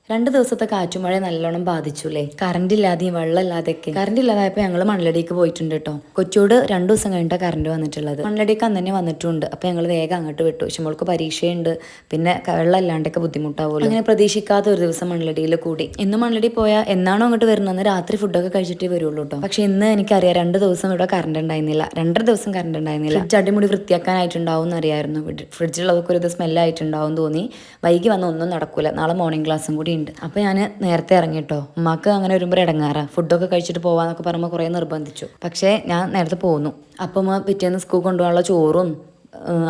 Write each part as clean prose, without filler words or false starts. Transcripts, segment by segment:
2 ദിവസത്തെ കാറ്റുമഴ നല്ലോണം ബാധിച്ചുല്ലേ. കറണ്ട് ഇല്ലാതെയും വെള്ളം ഇല്ലാതെയൊക്കെ. കറണ്ട് ഇല്ലാതായപ്പോൾ ഞങ്ങൾ മണലടിക്ക് പോയിട്ടുണ്ട് കേട്ടോ. കൊച്ചോട് 2 ദിവസം കഴിഞ്ഞിട്ട് കറണ്ട് വന്നിട്ടുള്ളത്. മണലടിക്ക് അന്ന് തന്നെ വന്നിട്ടുണ്ട്. അപ്പോൾ ഞങ്ങൾ വേഗം അങ്ങോട്ട് വിട്ടു. പക്ഷെ മോൾക്ക് പരീക്ഷയുണ്ട്, പിന്നെ വെള്ളം ഇല്ലാണ്ടൊക്കെ ബുദ്ധിമുട്ടാവുമല്ലോ. അങ്ങനെ പ്രതീക്ഷിക്കാത്ത ഒരു ദിവസം മണലടിയിൽ കൂടി. ഇന്ന് മണലടി പോയാൽ എന്നാണോ അങ്ങോട്ട് വരുന്നതെന്ന് രാത്രി ഫുഡൊക്കെ കഴിച്ചിട്ടേ വരുള്ളൂ കേട്ടോ. പക്ഷെ ഇന്ന് എനിക്കറിയാം 2 ദിവസം ഇവിടെ കറണ്ട് ഉണ്ടായിരുന്നില്ല. 2.5 ദിവസം കറണ്ട് ഉണ്ടായിരുന്നില്ല. ഫ്രിഡ്ജ് അടിമുടി വൃത്തിയാക്കാനായിട്ടുണ്ടാവും എന്നറിയായിരുന്നു. ഫ്രിഡ്ജിലുള്ളതൊക്കെ ഒരു സ്മെല്ലായിട്ടുണ്ടാവും തോന്നി. വൈകി വന്ന ഒന്നും നടക്കൂല. നാളെ മോർണിംഗ് ക്ലാസ്സും കൂടി ഉണ്ട്. അപ്പോൾ ഞാൻ നേരത്തെ ഇറങ്ങിട്ടോ. ഉമ്മാക്ക് അങ്ങനെ വരുമ്പോൾ ഇടങ്ങാറാ. ഫുഡൊക്കെ കഴിച്ചിട്ട് പോവാന്നൊക്കെ പറയുമ്പോൾ കുറേ നിർബന്ധിച്ചു. പക്ഷേ ഞാൻ നേരത്തെ പോന്നു. അപ്പം പിറ്റേന്ന് സ്കൂൾ കൊണ്ടുപോകാനുള്ള ചോറും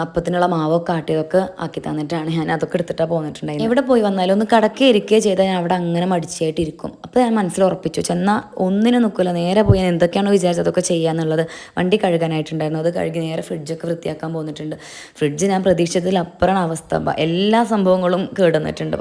അപ്പത്തിനുള്ള മാവൊക്കെ ആട്ടിയതൊക്കെ ആക്കി തന്നിട്ടാണ് ഞാൻ അതൊക്കെ എടുത്തിട്ടാണ് പോന്നിട്ടുണ്ടായിരുന്നു. എവിടെ പോയി വന്നാലും ഒന്ന് കടക്കെ ഇരിക്കുകയോ ചെയ്താൽ ഞാൻ അവിടെ അങ്ങനെ മടിച്ചായിട്ടിരിക്കും. അപ്പോൾ ഞാൻ മനസ്സിൽ ഉറപ്പിച്ചു, ചെന്നാൽ ഒന്നിനും നിൽക്കില്ല, നേരെ പോയി ഞാൻ എന്തൊക്കെയാണോ വിചാരിച്ചതൊക്കെ ചെയ്യാന്നുള്ളത്. വണ്ടി കഴുകാനായിട്ടുണ്ടായിരുന്നു, അത് കഴുകി നേരെ ഫ്രിഡ്ജൊക്കെ വൃത്തിയാക്കാൻ പോന്നിട്ടുണ്ട്. ഫ്രിഡ്ജ് ഞാൻ പ്രതീക്ഷിച്ചതിൽ അപ്പുറമാണ് അവസ്ഥ. എല്ലാ സംഭവങ്ങളും കേടുവന്നിട്ടുണ്ട്.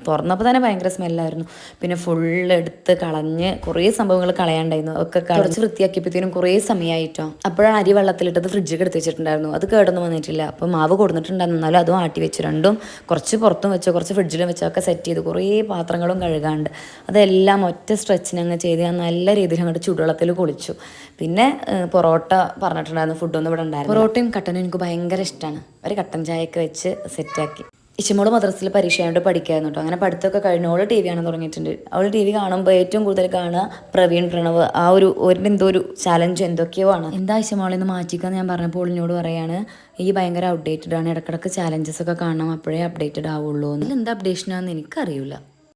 തുറന്നപ്പോൾ തന്നെ ഭയങ്കര സ്മെല്ലായിരുന്നു. പിന്നെ ഫുള്ള് എടുത്ത് കളഞ്ഞ് കുറേ സംഭവങ്ങൾ കളയാണ്ടായിരുന്നു. ഒക്കെ കുറച്ച് വൃത്തിയാക്കിയപ്പോഴത്തേനും കുറേ സമയമായിട്ടോ. അപ്പോഴാണ് അരി വെള്ളത്തിലിട്ടത് ഫ്രിഡ്ജിൽ എടുത്ത് വെച്ചിട്ടുണ്ടായിരുന്നു. അത് കേടൊന്നും വന്നിട്ടില്ല. അപ്പോൾ മാവ് കൊടുത്തിട്ടുണ്ടായിരുന്നു, എന്നാലും അതും ആട്ടി വെച്ചു. രണ്ടും കുറച്ച് പുറത്തും വെച്ചോ കുറച്ച് ഫ്രിഡ്ജിലും വെച്ചൊക്കെ സെറ്റ് ചെയ്ത്. കുറേ പാത്രങ്ങളും കഴുകാണ്ട് അതെല്ലാം ഒറ്റ സ്ട്രെച്ചിന് അങ്ങ് ചെയ്ത് ഞാൻ നല്ല രീതിയിൽ അങ്ങോട്ട് ചൂടുവെള്ളത്തിൽ കുളിച്ചു. പിന്നെ പൊറോട്ട പറഞ്ഞിട്ടുണ്ടായിരുന്നു, ഫുഡൊന്നും ഇവിടെ ഉണ്ടായിരുന്നു. പൊറോട്ടയും കട്ടനും എനിക്ക് ഭയങ്കര ഇഷ്ടമാണ്. ഒരു കട്ടൻ ചായയൊക്കെ വെച്ച് സെറ്റാക്കി. ഇച്ചമോള് മദ്രസയിൽ പരീക്ഷ ആയതുകൊണ്ട് പഠിക്കായിരുന്നു കേട്ടോ. അങ്ങനെ പഠിത്തമൊക്കെ കഴിഞ്ഞു. അവൾ ടി വി കാണാൻ തുടങ്ങിയിട്ടുണ്ട്. അവൾ ടി വി കാണുമ്പോൾ ഏറ്റവും കൂടുതൽ കാണുക പ്രവീൺ പ്രണവ്. ആ ഒരു എന്തോ ഒരു ചാലഞ്ച് എന്തൊക്കെയോ ആണ്. എന്താ ഇച്ചമോളെ ഒന്ന് മാറ്റിക്കാന്ന് ഞാൻ പറഞ്ഞപ്പോൾ എന്നോട് പറയാണ്, ഈ ഭയങ്കര അപ്ഡേറ്റഡ് ആണ്, ഇടക്കിടക്ക് ചാലഞ്ചസ് ഒക്കെ കാണണം, അപ്പോഴേ അപ്ഡേറ്റഡ് ആവുള്ളൂ. എന്താ അപ്ഡേഷനാണെന്ന് എനിക്കറിയില്ല.